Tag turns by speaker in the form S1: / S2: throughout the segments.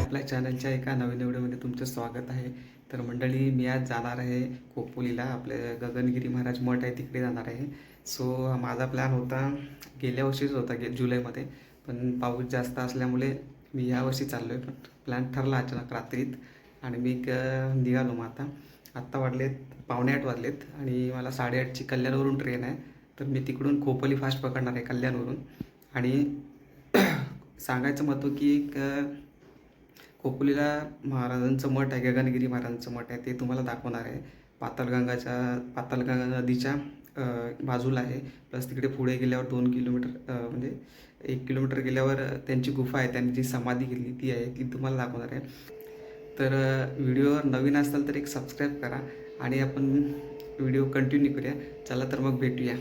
S1: आपल्या चॅनलच्या एका नवीन व्हिडिओमध्ये तुमचं स्वागत आहे. तर मंडळी, मी आज जाणार आहे खोपोलीला. आपले गगनगिरी महाराज मठ आहे तिकडे जाणार आहे. सो माझा प्लॅन होता, गेल्या वर्षीच होता जुलैमध्ये, पण पाऊस जास्त असल्यामुळे मी यावर्षी चाललो आहे. पण प्लॅन ठरला अचानक रात्रीत आणि मी निघालो. मग आत्ता वाजलेत 7:45 वाजलेत आणि मला 8:30ची कल्याणवरून ट्रेन आहे. तर मी तिकडून खोपोली फास्ट पकडणार आहे कल्याणवरून. आणि सांगायचं महत्त्व की एक खोपोलीला महाराजांचं मठ आहे, गगनगिरी महाराजांचं मठ आहे, ते तुम्हाला दाखवणार आहे. पाताळगंगा नदीच्या बाजूला आहे. प्लस तिकडे पुढे गेल्यावर 2 किलोमीटर म्हणजे 1 किलोमीटर गेल्यावर त्यांची गुफा आहे, त्यांनी जी समाधी केली ती आहे, ती तुम्हाला दाखवणार आहे. तर व्हिडिओवर नवीन असाल तर एक सबस्क्राईब करा आणि आपण व्हिडिओ कंटिन्यू करूया. चला तर मग भेटूया.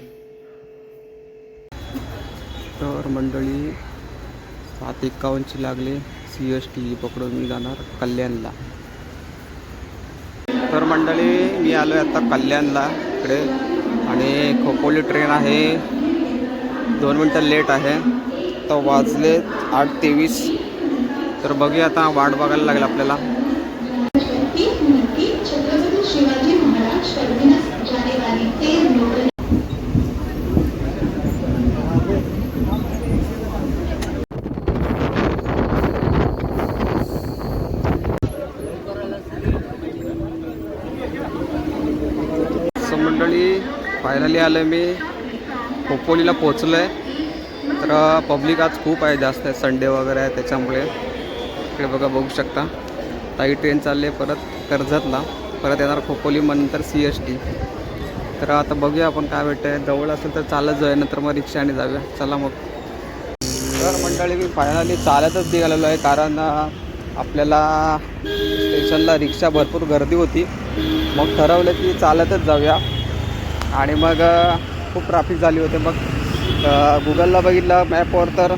S1: तर मंडळी, 7:51ची लागले. CST पकडून मी जाणार कल्याणला. तर मंडळी, मी आलो आहे आता कल्याणला इकडे आणि खोपोली ट्रेन आहे 2 मिनटं लेट आहे. तर वाजले 8:23. तर बघूया आता, वाट बघायला लागेल आपल्याला. शिवाजी महाराज टर्मिनस जाने वाली 13 लोकल. मंडळी, फायनली आलो आहे, मी खोपोलीला पोचलो आहे. तर पब्लिक आज खूप आहे, जास्त आहे, संडे वगैरे आहे त्याच्यामुळे. इकडे बघा, बघू शकता. ताई ट्रेन चालली आहे परत कर्जतला, परत येणार खोपोली, मग नंतर CST. तर आता बघूया आपण काय भेटतं आहे. जवळ असेल तर चालत जाऊया, नंतर मग रिक्षाने जाऊया. चला मग. तर मंडळी, मी फायनली चालतच निघालेलो आहे, कारण आपल्याला स्टेशनला रिक्षा भरपूर गर्दी होती. मग ठरवलं की चालतच जाऊया. आणि मग खूप ट्रॅफिक झाली होती. मग गुगलला बघितलं मॅपवर, तर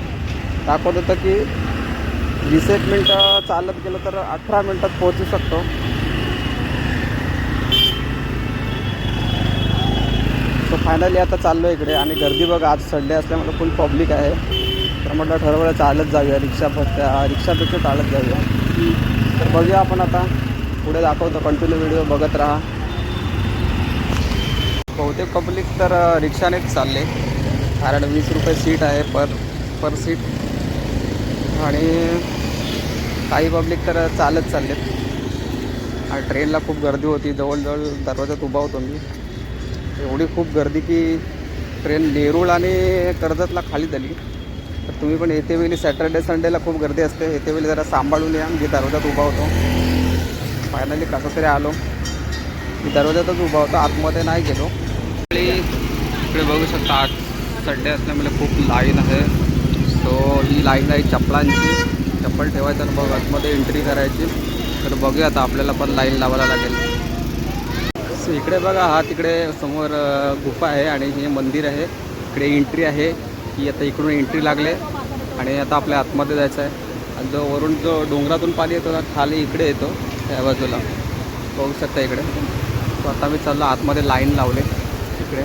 S1: दाखवत होतं की 20 मिनटं चालत गेलं तर 18 मिनटात पोहोचू शकतो. सो फायनली आता चाललो इकडे. आणि गर्दी बघा, आज संडे असल्यामुळे फुल पब्लिक आहे. तर म्हटलं ठरवलं चालत जाऊया, रिक्षापेक्षा चालत जाऊया. तर बघूया आपण आता, पुढे दाखवतो. कंटिन्यू व्हिडिओ बघत राहा. बहुतेक पब्लिक तर रिक्षानेच चालले, कारण 20 रुपये सीट आहे पर सीट. आणि काही पब्लिक तर चालत चाललेत. आणि ट्रेनला खूप गर्दी होती, जवळजवळ दरवाजात उभा होतो मी. एवढी खूप गर्दी की ट्रेन नेरूळ आणि कर्जतला खाली झाली. तर तुम्ही पण येते वेळी, सॅटर्डे संडेला खूप गर्दी असते, येते वेळी जरा सांभाळून या. मी दरवाजात उभा होतो. फायनली कसं तरी आलो. मी दरवाजातच उभा होतो, आतमध्ये नाही गेलो. इकडे बघू शकता, आज संडे असल्यामुळे खूप लाईन आहे. सो ही लाईन आहे चप्पलांची. चप्पल ठेवायचं आणि मग आतमध्ये एंट्री करायची. तर बघूया आता, आपल्याला पण लाईन लावायला लागेल. सो इकडे बघा, हा तिकडे समोर गुफा आहे आणि हे मंदिर आहे. इकडे एंट्री आहे. ही आता इकडून एंट्री लागले आणि आता आपल्या आतमध्ये जायचं आहे. आणि जो डोंगरातून पाणी येतो ना, खाली इकडे येतो त्या बाजूला, बघू शकता इकडे. तो आता मी चाललो आतमध्ये, लाईन लावले इकडे.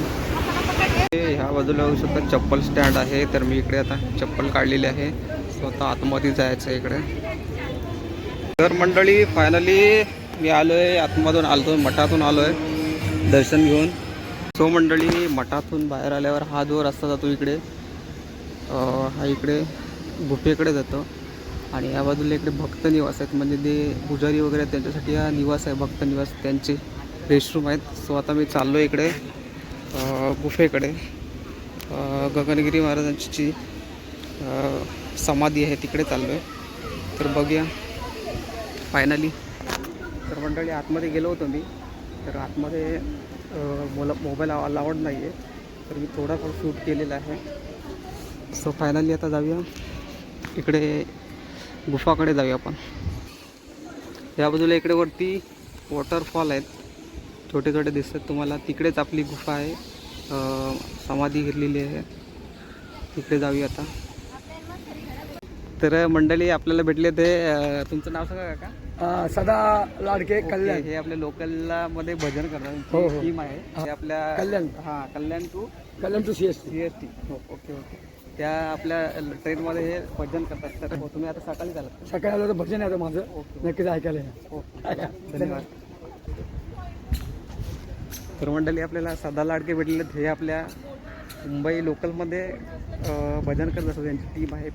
S1: ह्या बाजूला बघू शकता चप्पल स्टँड आहे. तर मी इकडे आता चप्पल काढलेली आहे. स्वतः आतमध्ये जायचं आहे इकडे. तर मंडळी, फायनली मी आलो आहे, आतमधून आलो, मठातून आलो आहे दर्शन घेऊन. सो मंडळी, मठातून बाहेर आल्यावर हा जो रस्ता जातो इकडे, हा इकडे गुफेकडे जातो. आणि या बाजूला इकडे भक्त निवास आहेत, म्हणजे ते पुजारी वगैरे त्यांच्यासाठी हा निवास आहे, भक्त निवास, त्यांचे रेस्टरूम आहेत. सो आता मी चाललो इकडे गुफेकडे. गगनगिरी महाराजांची समाधी आहे, तिकडे चाललो आहे. तर बघूया फायनली. तर मंडळी, आतमध्ये गेलो होतो मी. तर आतमध्ये मला मोबाईल अलाउड नाही आहे, तर मी थोडाफार शूट केलेला आहे. सो फायनली आता जाऊया इकडे, गुफाकडे जाऊया आपण. या बाजूला इकडे वरती वॉटरफॉल आहेत, छोटे छोटे दिसतात तुम्हाला. तिकडेच आपली गुफा आहे, समाधी घेतलेली आहे. तिकडे जाऊया आता. तर मंडळी, आपल्याला भेटले ते, तुमचं नाव सांगा काका?
S2: सदा लाडके कल्याण.
S1: हे आपल्या लोकलला मध्ये भजन करतात,
S2: हो, हो.
S1: टीम आहे. हे आपल्या
S2: कल्याण.
S1: कल्याण टू
S2: CST.
S1: हो, ओके. ते त्या आपल्या ट्रेनमध्ये हे भजन करतात. तर तुम्ही आता सकाळी झालात.
S2: सकाळी आलं तर भजन आहे आता माझं, नक्कीच ऐकायला या.
S1: ओके, धन्यवाद. तर मंडळी आपल्याला सदा लाडके भेटले. हे आपल्या मुंबई लोकलमध्ये भजन करत असतात, त्यांची टीम आहे.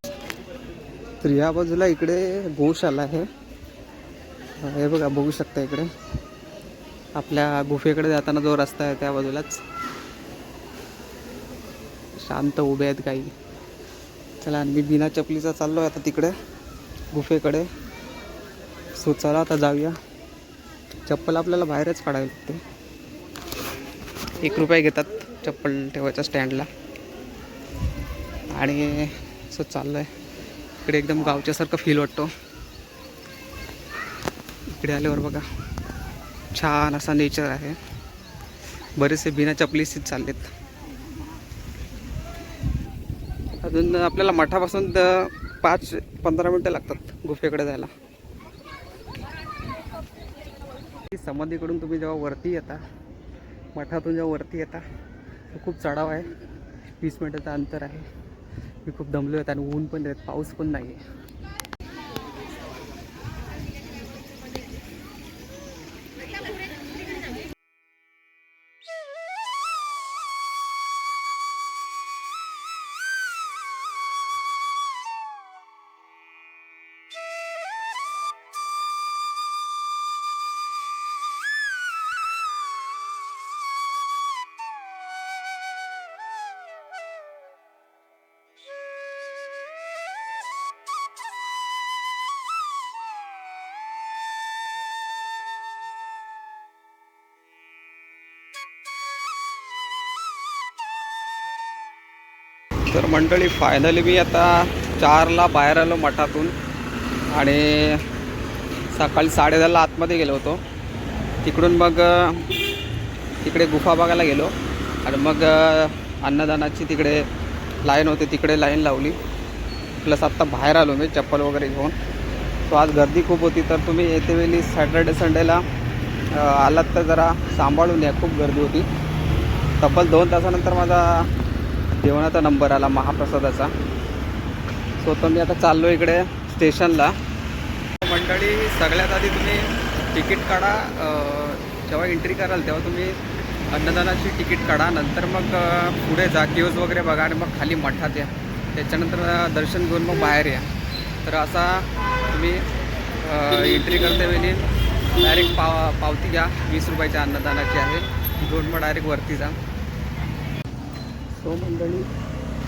S1: तर या बाजूला इकडे गोशाला आहे. हे बघा, बघू शकता इकडे आपल्या गुफेकडे जाताना जो रस्ता आहे त्या बाजूलाच शांत उभे आहेत काही. चला, मी बिना चपलीचा चाललो आहे आता तिकडे गुफेकडे. सो चला आता जाऊया. चप्पल आपल्याला बाहेरच काढावी लागते. 1 रुपये घेतात चप्पल ठेवायच्या स्टँडला. आणि सो चाललो आहे इकडे. एकदम गावच्यासारखं फील वाटतो इकडे आल्यावर. बघा, छान असा नेचर आहे. बरेचसे बिना चपलीशीच चाललेत. अजून आपल्याला मठापासून 5-15 मिनटं लागतात गुफेकडे जायला. समाधीकडून तुम्ही जेव्हा वरती येता, मठातून जेव्हा वरती येता, खूप चढाव आहे. 20 मिनटाचं अंतर आहे. मी खूप दमलो आहे आणि ऊन पण येत, पाऊस पण नाही आहे. तर मंडळी, फायनली मी आता 4ला बाहेर आलो मठातून. आणि सकाळी 10:30ला आतमध्ये गेलो होतो. तिकडून मग तिकडे गुफा बघायला गेलो. आणि मग अन्नदानाची तिकडे लाईन होती, तिकडे लाईन लावली. प्लस आत्ता बाहेर आलो मी चप्पल वगैरे घेऊन. तो आज गर्दी खूप होती. तर तुम्ही येतेवेळी सॅटर्डे संडेला आलात तर जरा सांभाळून या, खूप गर्दी होती. तब्बल 2 तासानंतर माझा जेवणाचा नंबर आला महाप्रसादाचा. सो तर मी आता चाललो इकडे स्टेशनला. मंडळी, सगळ्यात आधी तुम्ही तिकीट काढा. जेव्हा एंट्री कराल तेव्हा तुम्ही अन्नदानाची तिकीट काढा. नंतर मग पुढे जा, किओज वगैरे बघा आणि मग खाली मठात या. त्याच्यानंतर दर्शन घेऊन मग बाहेर या. तर असा तुम्ही एंट्री करतेवेळी डायरेक्ट पावती घ्या. 20 रुपयाच्या अन्नदानाची आहे. घेऊन मग डायरेक्ट वरती जा. सो मंडळी,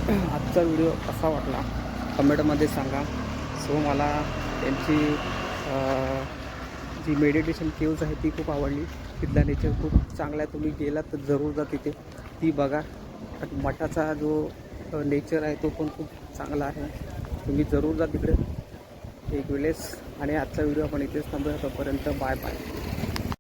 S1: आजचा व्हिडिओ कसा वाटला कमेंटमध्ये सांगा. सो मला त्यांची जी मेडिटेशन केव्ज आहे ती खूप आवडली. तिथला नेचर खूप चांगला आहे. तुम्ही गेलात तर जरूर जा तिथे, ती बघा. आणि मठाचा जो नेचर आहे तो पण खूप चांगला आहे. तुम्ही जरूर जा तिकडे एक वेळेस. आणि आजचा व्हिडिओ आपण इथेच थांबूया. तोपर्यंत बाय बाय.